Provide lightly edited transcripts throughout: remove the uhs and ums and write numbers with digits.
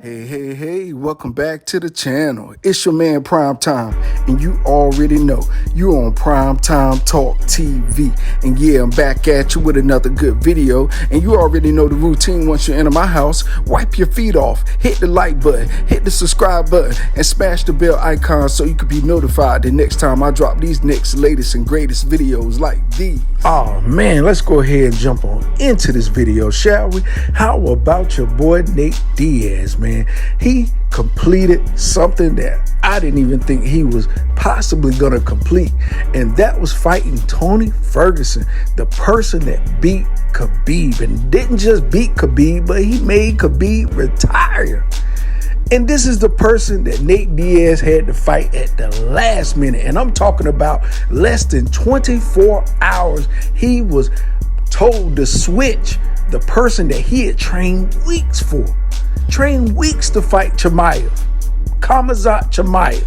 Hey, welcome back to the channel. It's your man Prime Time, and you already know you're on Prime Time Talk TV. And yeah, I'm back at you with another good video, and you already know the routine. Once you enter my house, wipe your feet off, hit the like button, hit the subscribe button, and smash the bell icon so you can be notified the next time I drop these next latest and greatest videos like these. Oh man, let's go ahead and jump on into this video, shall we? How about your boy Nate Diaz, man? He completed something that I didn't even think he was possibly gonna complete, and that was fighting Tony Ferguson, the person that beat Khabib, and didn't just beat Khabib, but he made Khabib retire. And this is the person that Nate Diaz had to fight at the last minute, and I'm talking about less than 24 hours. He was told to switch the person that he had trained weeks for. Trained weeks to fight Chimaev, Khamzat Chimaev,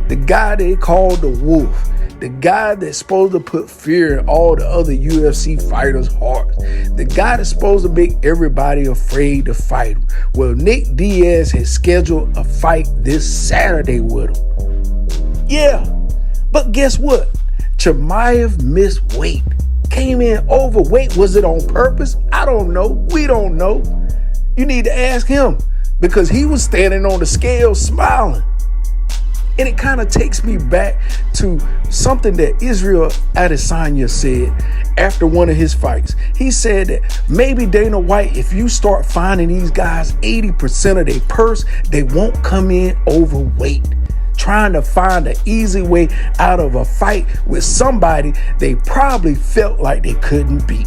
the guy they called the Wolf, the guy that's supposed to put fear in all the other UFC fighters' hearts, the guy that's supposed to make everybody afraid to fight him. Well, Nate Diaz has scheduled a fight this Saturday with him. Yeah, but guess what? Chimaev missed weight, came in overweight. Was it on purpose? I don't know. We don't know. You need to ask him, because he was standing on the scale smiling. And it kind of takes me back to something that Israel Adesanya said after one of his fights. He said that maybe Dana White, if you start finding these guys 80% of their purse, they won't come in overweight, trying to find an easy way out of a fight with somebody they probably felt like they couldn't beat.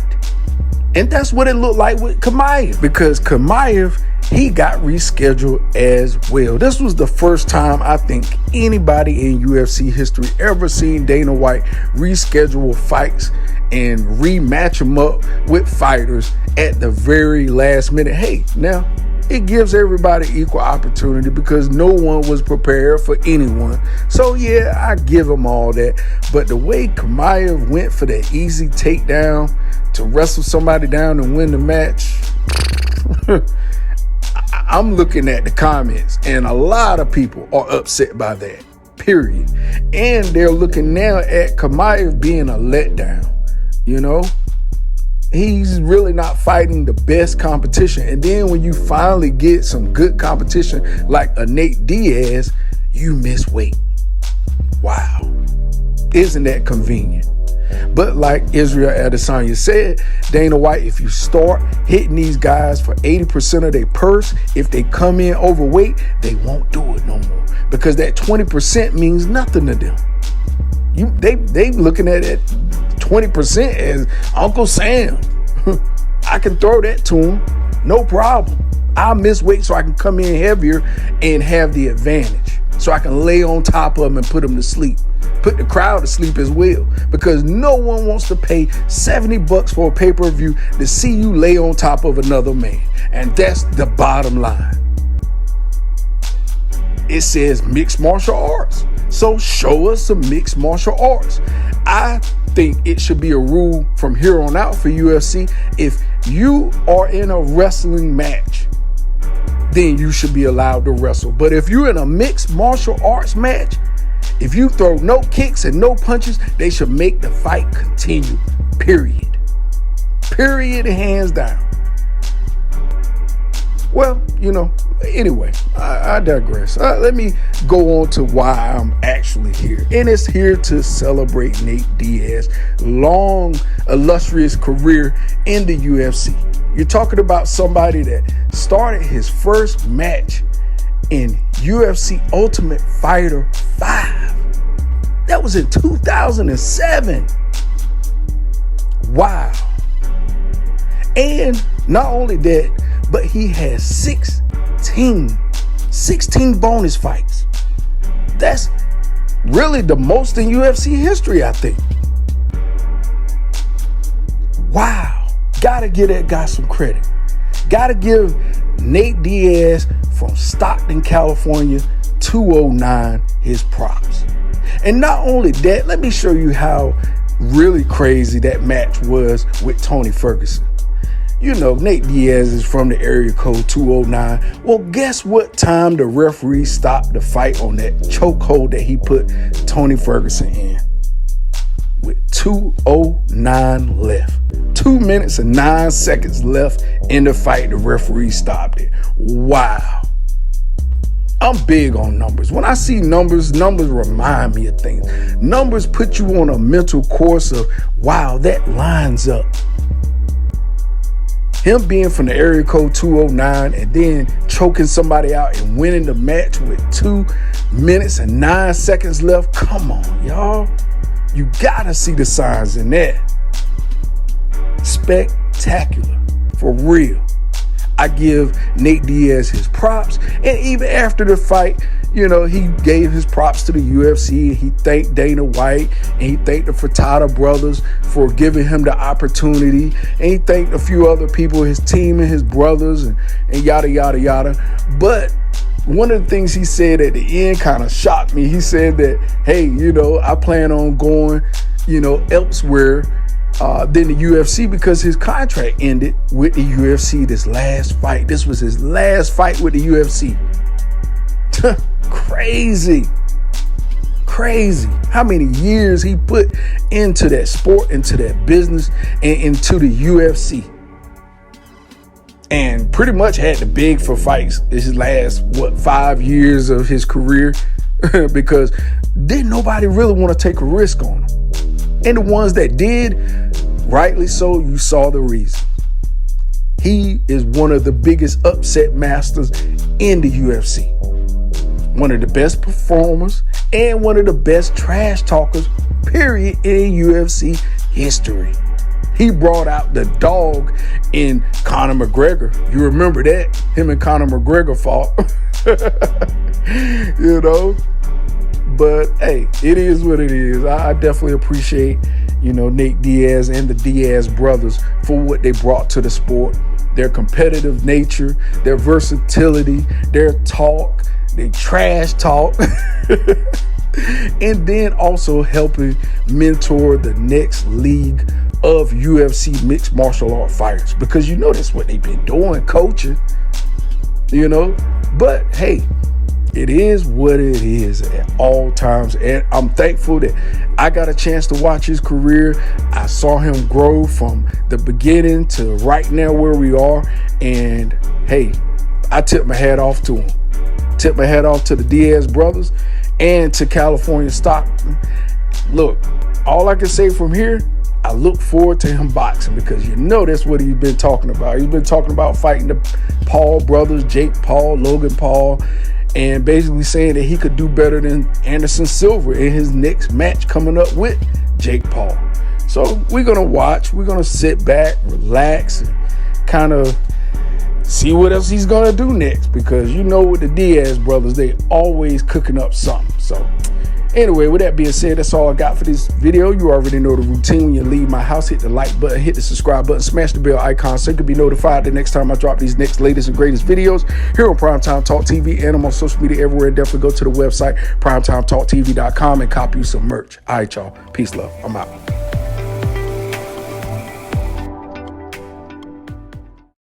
And that's what it looked like with Chimaev, because Chimaev, he got rescheduled as well. This was the first time I think anybody in UFC history ever seen Dana White reschedule fights and rematch them up with fighters at the very last minute. Hey, now it gives everybody equal opportunity because no one was prepared for anyone. So yeah, I give them all that. But the way Chimaev went for that easy takedown to wrestle somebody down and win the match, I'm looking at the comments, and a lot of people are upset by that, period. And they're looking now at Chimaev being a letdown. You know, he's really not fighting the best competition. And then when you finally get some good competition like a Nate Diaz, you miss weight. Wow. Isn't that convenient? But like Israel Adesanya said, Dana White, if you start hitting these guys for 80% of their purse, if they come in overweight, they won't do it no more, because that 20% means nothing to them. They looking at it 20% as Uncle Sam. I can throw that to him, no problem. I'll miss weight so I can come in heavier and have the advantage, so I can lay on top of them and put them to sleep. Put the crowd to sleep as well, because no one wants to pay $70 for a pay-per-view to see you lay on top of another man. And that's the bottom line. It says mixed martial arts, so show us some mixed martial arts. I think it should be a rule from here on out for UFC. If you are in a wrestling match, then you should be allowed to wrestle. But if you're in a mixed martial arts match, if you throw no kicks and no punches, they should make the fight continue, period. Period, hands down. Well, you know, anyway, I digress. Let me go on to why I'm actually here. And it's here to celebrate Nate Diaz's long, illustrious career in the UFC. You're talking about somebody that started his first match in UFC Ultimate Fighter 5. That was in 2007. Wow. And not only that, but he has 16 bonus fights. That's really the most in UFC history, I think. Wow. Gotta give that guy some credit. Gotta give Nate Diaz from Stockton, California, 209 his props. And not only that, let me show you how really crazy that match was with Tony Ferguson. You know, Nate Diaz is from the area code 209. Well, guess what time the referee stopped the fight on that chokehold that he put Tony Ferguson in? With 2:09 left. 2 minutes and 9 seconds left in the fight, the referee stopped it. Wow. I'm big on numbers. When I see numbers remind me of things. Numbers put you on a mental course of, wow, that lines up. Him being from the area code 209 and then choking somebody out and winning the match with 2 minutes and 9 seconds left. Come on, y'all. You gotta see the signs in that. Spectacular. For real. I give Nate Diaz his props. And even after the fight, you know, he gave his props to the UFC. He thanked Dana White and he thanked the Furtado brothers for giving him the opportunity. And he thanked a few other people, his team and his brothers and yada, yada, yada. But one of the things he said at the end kind of shocked me. He said that, hey, you know, I plan on going, you know, elsewhere than the UFC because his contract ended with the UFC this last fight. This was his last fight with the UFC. Crazy. How many years he put into that sport, into that business, and into the UFC. And pretty much had to beg for fights his last, 5 years of his career because didn't nobody really want to take a risk on him. And the ones that did, rightly so, you saw the reason. He is one of the biggest upset masters in the UFC. One of the best performers and one of the best trash talkers, period, in UFC history. He brought out the dog in Conor McGregor. You remember that? Him and Conor McGregor fought. You know? But, hey, it is what it is. I definitely appreciate, you know, Nate Diaz and the Diaz brothers for what they brought to the sport. Their competitive nature, their versatility, their talk, their trash talk. And then also helping mentor the next league of UFC mixed martial art fighters. Because you know that's what they've been doing, coaching. You know? But, hey, it is what it is at all times. And I'm thankful that I got a chance to watch his career. I saw him grow from the beginning to right now where we are. And hey, I tip my hat off to him. Tip my hat off to the Diaz brothers and to California Stockton. Look, all I can say from here, I look forward to him boxing because you know that's what he's been talking about. He's been talking about fighting the Paul brothers, Jake Paul, Logan Paul, and basically saying that he could do better than Anderson Silva in his next match coming up with Jake Paul. So we're going to watch. We're going to sit back, relax, and kind of see what else he's going to do next because you know with the Diaz brothers, they always cooking up something. So anyway, with that being said, that's all I got for this video. You already know the routine. When you leave my house, hit the like button, hit the subscribe button, smash the bell icon so you can be notified the next time I drop these next latest and greatest videos here on Primetime Talk TV, and I'm on social media everywhere. Definitely go to the website, primetimetalktv.com, and copy you some merch. All right, y'all. Peace, love. I'm out.